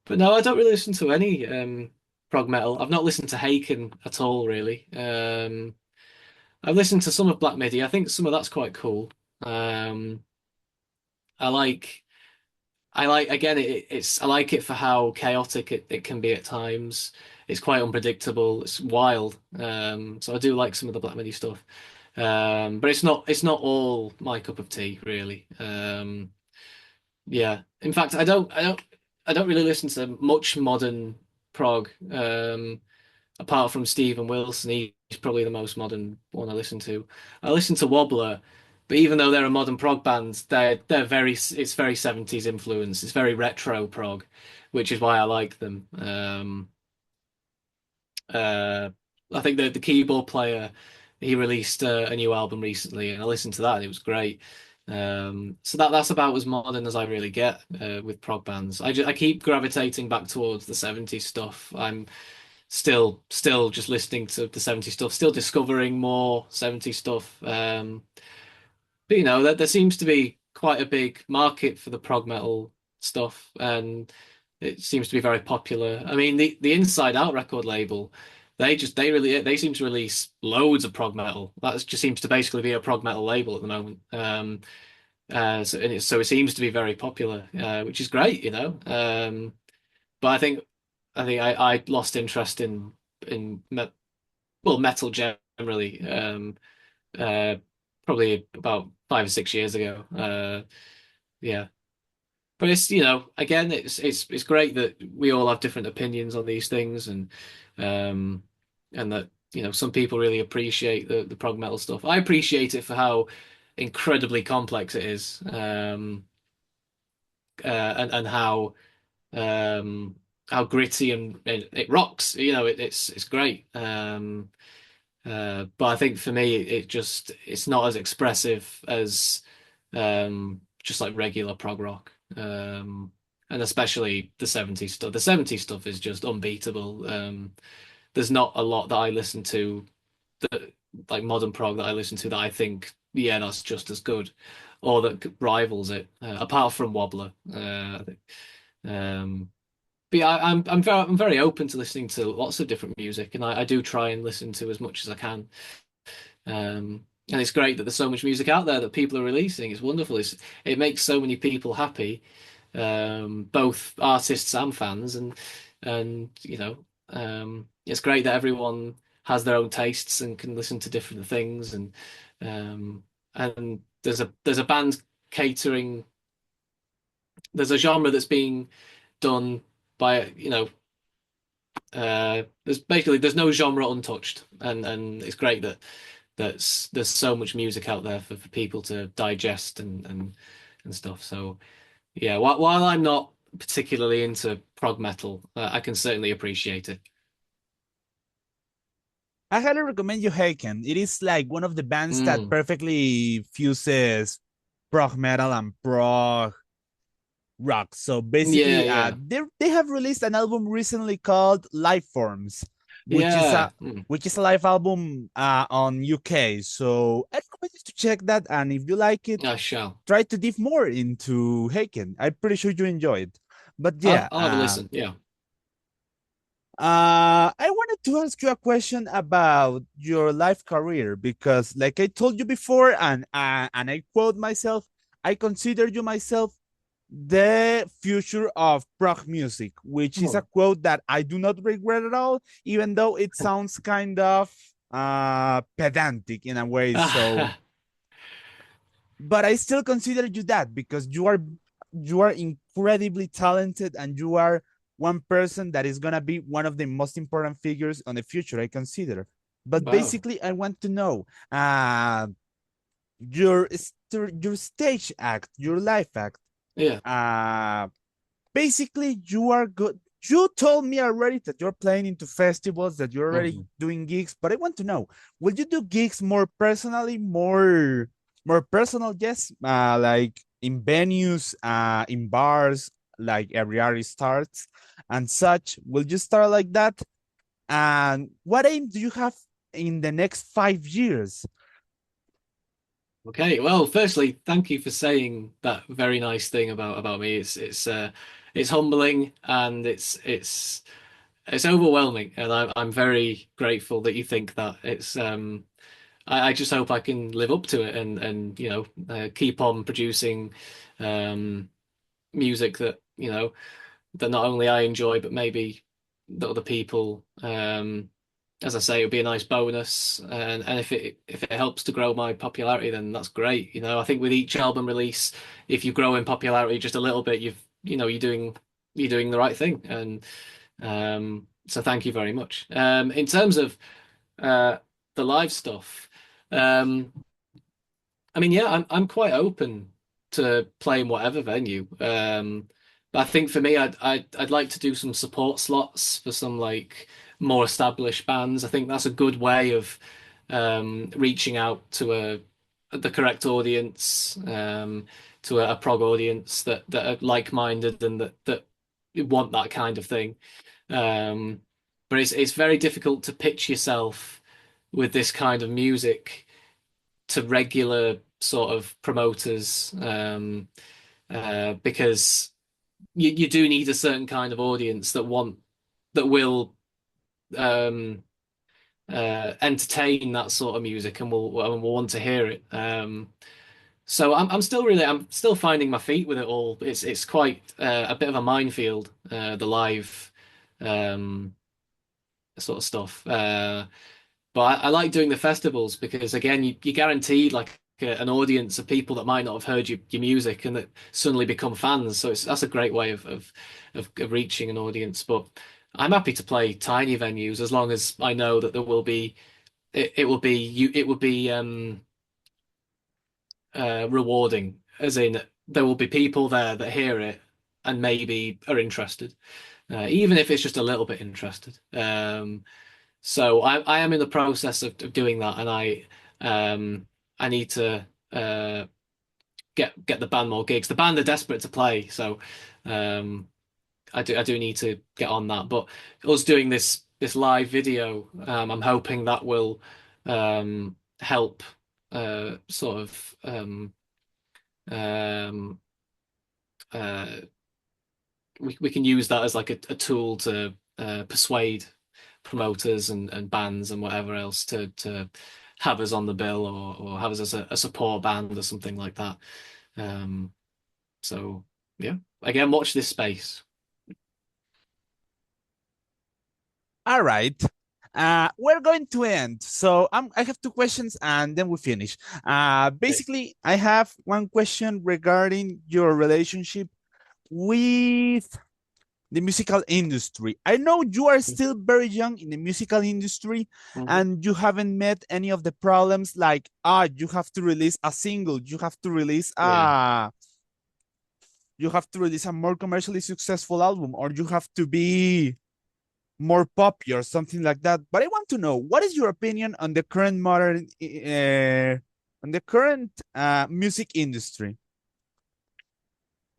But no, I don't really listen to any prog metal. I've not listened to Haken at all, really. I've listened to some of Black Midi. I think some of that's quite cool. I like. I like again it's I like it for how chaotic it can be at times. It's quite unpredictable. It's wild. So I do like some of the Black Midi stuff. But it's not all my cup of tea, really. Yeah. In fact, I don't really listen to much modern prog. Apart from Steven Wilson, he's probably the most modern one I listen to. I listen to Wobbler, but even though they're a modern prog band, they're very it's very 70s influence. It's very retro prog, which is why I like them. Uh, I think the keyboard player he released a new album recently, and I listened to that, and it was great. So that's about as modern as I really get with prog bands. I keep gravitating back towards the 70s stuff. I'm still just listening to the 70s stuff, still discovering more 70s stuff. But there seems to be quite a big market for the prog metal stuff, and it seems to be very popular. I mean, the Inside Out record label, they seem to release loads of prog metal. That just seems to basically be a prog metal label at the moment. So it seems to be very popular, which is great, But I think I lost interest in metal generally, uh, probably about 5 or 6 years ago. Yeah, but again, it's great that we all have different opinions on these things, um, and that some people really appreciate the prog metal stuff. I appreciate it for how incredibly complex it is, and how gritty and it rocks. It's great. But I think for me, it's not as expressive as just like regular prog rock. And especially the 70s stuff. The 70s stuff is just unbeatable. There's not a lot that I listen to that like modern prog that I listen to that I think, yeah, that's just as good or that rivals it, apart from Wobbler. I think. Um, but yeah, I'm very open to listening to lots of different music, and I do try and listen to as much as I can. And it's great that there's so much music out there that people are releasing. It's wonderful. It makes so many people happy, both artists and fans, and it's great that everyone has their own tastes and can listen to different things, and there's a band catering. There's a genre that's being done by there's no genre untouched, and it's great that there's so much music out there for people to digest and stuff. So yeah, while I'm not particularly into prog metal, I can certainly appreciate it. I highly recommend you Haken. It is like one of the bands that Mm. perfectly fuses prog metal and prog rock. So Yeah, basically, yeah, they have released an album recently called Life Forms, which is yeah. a live album on UK. So I recommend you to check that, and if you like it, I shall. try to dive more into Haken. I'm pretty sure you enjoy it. But I'll yeah, I'll have a listen. Yeah. I wanted to ask you a question about your life career because, like I told you before, and I quote myself, I consider you myself the future of prog music, which is a Oh. quote that I do not regret at all, even though it sounds kind of pedantic in a way. So, but I still consider you that because you are incredibly talented and you are one person that is gonna be one of the most important figures on the future, I consider. But Wow. basically, I want to know your stage act, your life act. Yeah. Uh, Basically, you are good. You told me already that you're playing into festivals, that you're already Mhm. doing gigs, but I want to know, will you do gigs more personally, more personal, yes, like in venues, in bars, like every artist starts and such? Will you start like that? And what aim do you have in the next 5 years? Okay. Well, firstly, thank you for saying that very nice thing about me. It's humbling and it's overwhelming, and I'm very grateful that you think that. I just hope I can live up to it and keep on producing. Um, music that, that not only I enjoy, but maybe the other people. As I say, it would be a nice bonus, and if it helps to grow my popularity, then that's great. I think with each album release, if you grow in popularity just a little bit, you're doing the right thing, and so thank you very much. In terms of uh, the live stuff, um, I mean, yeah, I'm quite open to playing whatever venue. But I think for me, I'd like to do some support slots for some like more established bands. I think that's a good way of reaching out to the correct audience, to a prog audience that are like-minded and that want that kind of thing. Um, but it's very difficult to pitch yourself with this kind of music to regular sort of promoters, because you do need a certain kind of audience that will um, entertain that sort of music and will want to hear it. So I'm still finding my feet with it all. It's quite a bit of a minefield, the live um, sort of stuff. But I like doing the festivals because again, you guaranteed like an audience of people that might not have heard your music and that suddenly become fans. So that's a great way of reaching an audience. But I'm happy to play tiny venues as long as I know that there will be it will be you it will be rewarding, as in there will be people there that hear it and maybe are interested, even if it's just a little bit interested. So I am in the process of doing that, and I need to get the band more gigs. The band are desperate to play, so um, I do need to get on that. But us doing this live video, I'm hoping that will help sort of um, uh, we can use that as like a tool to persuade promoters and bands and whatever else to have us on the bill or have us as a support band or something like that. Um, so yeah, again, watch this space. All right. We're going to end. So I have two questions and then we finish. Okay. Basically, I have one question regarding your relationship with the musical industry. I know you are still very young in the musical industry Mhm. and you haven't met any of the problems like, you have to release a single, Yeah. you have to release a more commercially successful album, or you have to be more poppy or something like that. But I want to know what is your opinion on the current music industry?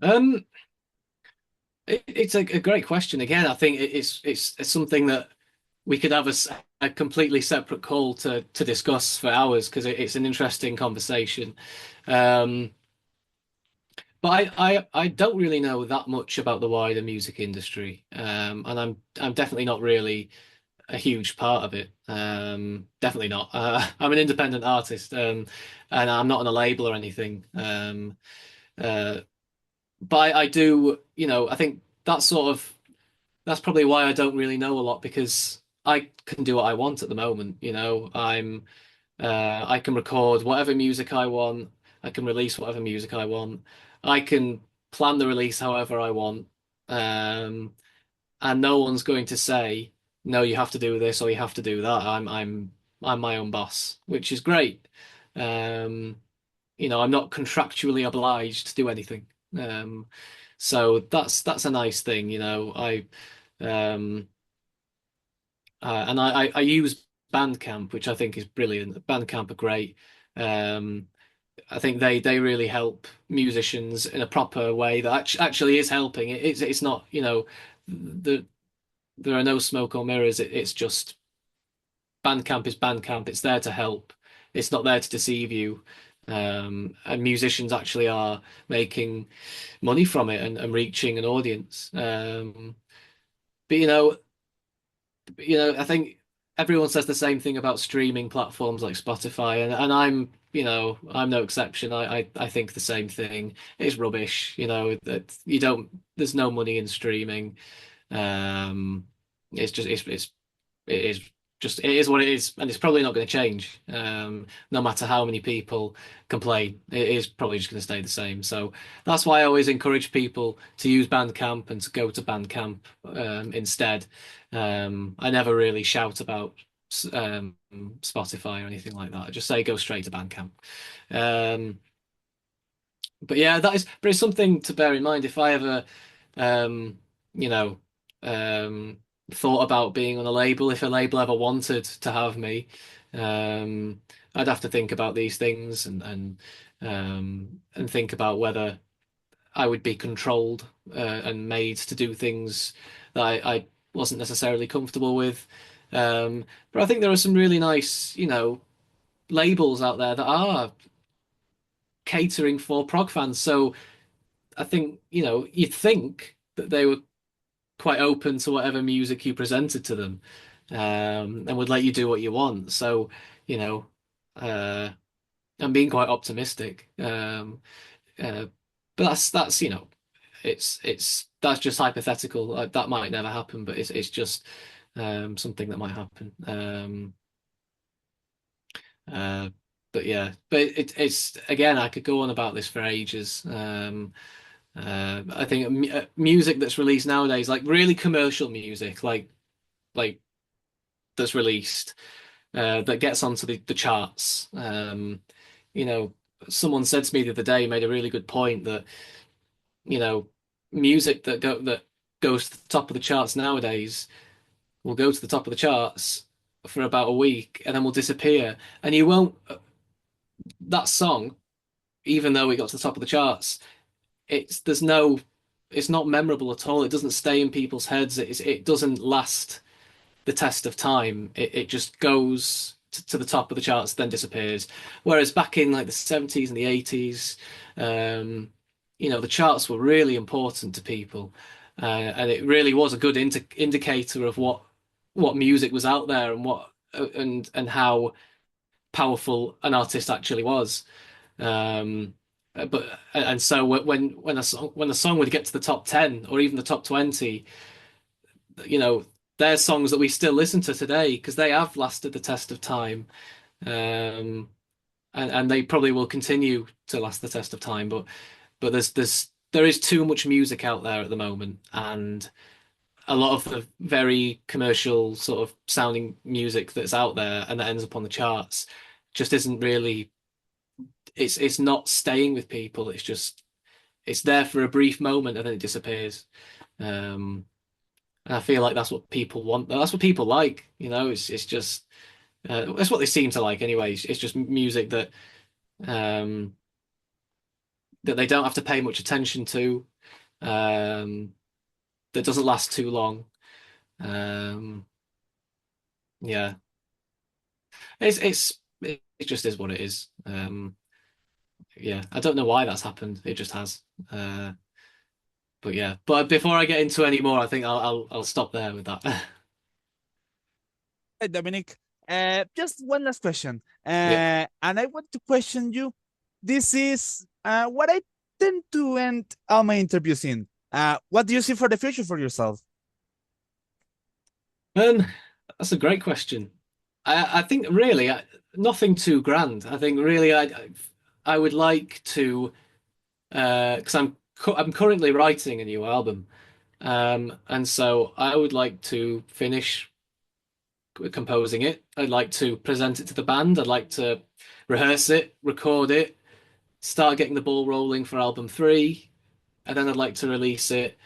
Um, it's a great question. Again, I think it's something that we could have a completely separate call to discuss for hours because it's an interesting conversation. Um, but I don't really know that much about the wider music industry, and I'm definitely not really a huge part of it. Definitely not. I'm an independent artist, and I'm not on a label or anything. Uh, but I do, I think that's probably why I don't really know a lot because I can do what I want at the moment. I can record whatever music I want. I can release whatever music I want. I can plan the release however I want. Um, and no one's going to say, no, you have to do this or you have to do that. I'm my own boss, which is great. Um, I'm not contractually obliged to do anything. Um, so that's a nice thing, um, and I use Bandcamp, which I think is brilliant. Bandcamp are great. Um, I think they really help musicians in a proper way that actually is helping. It's not, there are no smoke or mirrors. It's just Bandcamp is Bandcamp. It's there to help. It's not there to deceive you. And musicians actually are making money from it and reaching an audience. But I think everyone says the same thing about streaming platforms like Spotify, and I'm no exception. I think the same thing. It's rubbish, that you don't, there's no money in streaming. Um, it's just, it is it is what it is, and it's probably not going to change. No matter how many people complain, it is probably just going to stay the same. So that's why I always encourage people to use Bandcamp and to go to Bandcamp instead. I never really shout about Spotify or anything like that. I just say go straight to Bandcamp. Um, but yeah, but it's something to bear in mind if I ever, um, you know, um, thought about being on a label. If a label ever wanted to have me, um, I'd have to think about these things and think about whether I would be controlled and made to do things that I wasn't necessarily comfortable with. But I think there are some really nice, labels out there that are catering for prog fans. So I think, you'd think that they were quite open to whatever music you presented to them, and would let you do what you want. So, you know, uh, I'm being quite optimistic. Uh, but that's that's just hypothetical. That might never happen, but it's just something that might happen. Uh, but yeah, but it's again, I could go on about this for ages. I think music that's released nowadays, like really commercial music, like that's released that gets onto the charts. You know, someone said to me the other day, made a really good point that you know, music that goes to the top of the charts nowadays will go to the top of the charts for about a week and then will disappear, and you won't that song, even though it got to the top of the charts. It's there's no it's not memorable at all. It doesn't stay in people's heads. It doesn't last the test of time. It just goes to the top of the charts, then disappears. Whereas back in like the 70s and the 80s, um, the charts were really important to people, and it really was a good indicator of what music was out there and what and how powerful an artist actually was. Um, but and so when a song would get to the top 10 or even the top 20, they're songs that we still listen to today because they have lasted the test of time. Um, and they probably will continue to last the test of time. But there is too much music out there at the moment, and a lot of the very commercial sort of sounding music that's out there and that ends up on the charts just isn't really it's not staying with people. It's there for a brief moment and then it disappears. Um, and I feel like that's what people want. That's what people like. It's just that's what they seem to like anyway. It's just music um, that they don't have to pay much attention to. Um, that doesn't last too long. Um, yeah, it just is what it is. Yeah, I don't know why that's happened. It just has. But yeah, but before I get into any more, I think I'll stop there with that. Hey, Dominic, just one last question. Yeah. And I want to question you. This is what I tend to end all my interviews in. What do you see for the future for yourself? Um, that's a great question. I think really nothing too grand. I think really I would like to because I'm currently writing a new album. And so I would like to finish composing it. I'd like to present it to the band. I'd like to rehearse it, record it, start getting the ball rolling for album three, and then I'd like to release it.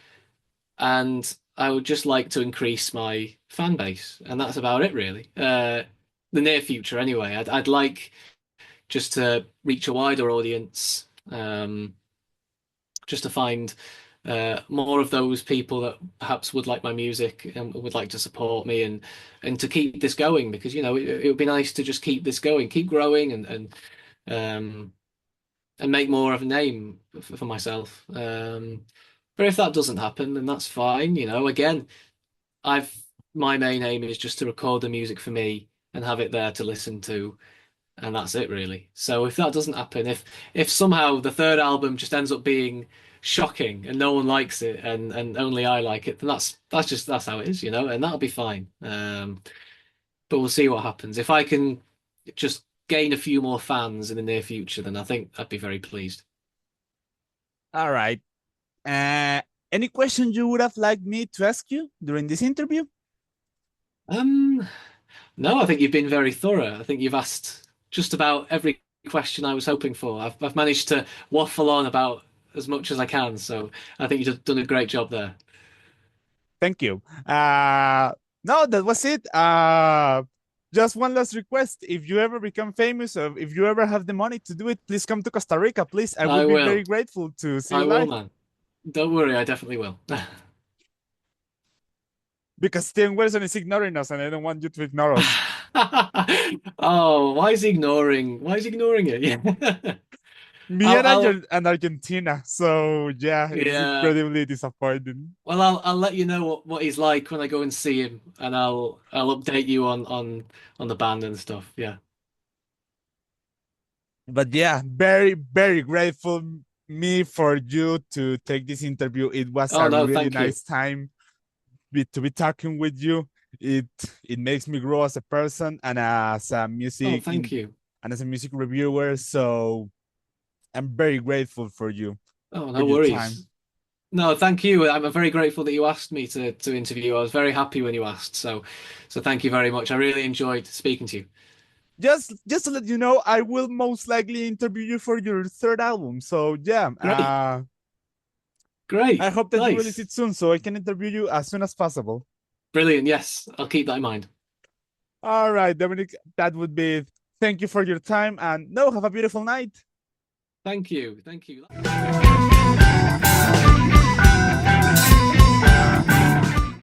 And I would just like to increase my fan base, and that's about it, really. The near future, anyway. I'd like just to reach a wider audience, just to find more of those people that perhaps would like my music and would like to support me and to keep this going because it would be nice to just keep this going, keep growing um and make more of a name for myself. But if that doesn't happen, then that's fine. Again, I've my main aim is just to record the music for me and have it there to listen to, and that's it really. So if that doesn't happen, if somehow the third album just ends up being shocking and no one likes it and only I like it, then that's how it is, and that'll be fine. But we'll see what happens. If I can just gain a few more fans in the near future, then I think I'd be very pleased. All right. Uh, any question you would have liked me to ask you during this interview? Um, no, I think you've been very thorough. I think you've asked just about every question I was hoping for. I've managed to waffle on about as much as I can, so I think you've done a great job there. Thank you. No, that was it. Just one last request. If you ever become famous or if you ever have the money to do it, please come to Costa Rica, please. I I would be very will. grateful to see I you will, live. man. Don't worry, I definitely will. Because Steven Wilson is ignoring us and I don't want you to ignore us. Oh, why is he ignoring? Why is he ignoring it? Yeah. Me I'll and I'll Argentina. So yeah, it's yeah. incredibly disappointing. Well, I'll let you know what he's like when I go and see him, and I'll update you on the band and stuff. Yeah. But yeah, very, very grateful me for you to take this interview. It was Oh a no, really thank you. nice time to be talking with you. It it makes me grow as a person and as a Oh, music thank you. and as a music reviewer. So I'm very grateful Oh, for no your time. worries. No, thank you. I'm very grateful that you asked me to interview. I was very happy when you asked. So thank you very much. I really enjoyed speaking to you. Just to let you know, I will most likely interview you for your third album. So yeah, Great. I Great. hope that you release Nice. it soon so I can interview you as soon as possible. Brilliant. Yes, I'll keep that in mind. All right, Dominic, that would be it. Thank you for your time and no, have a beautiful night. Thank you. Thank you.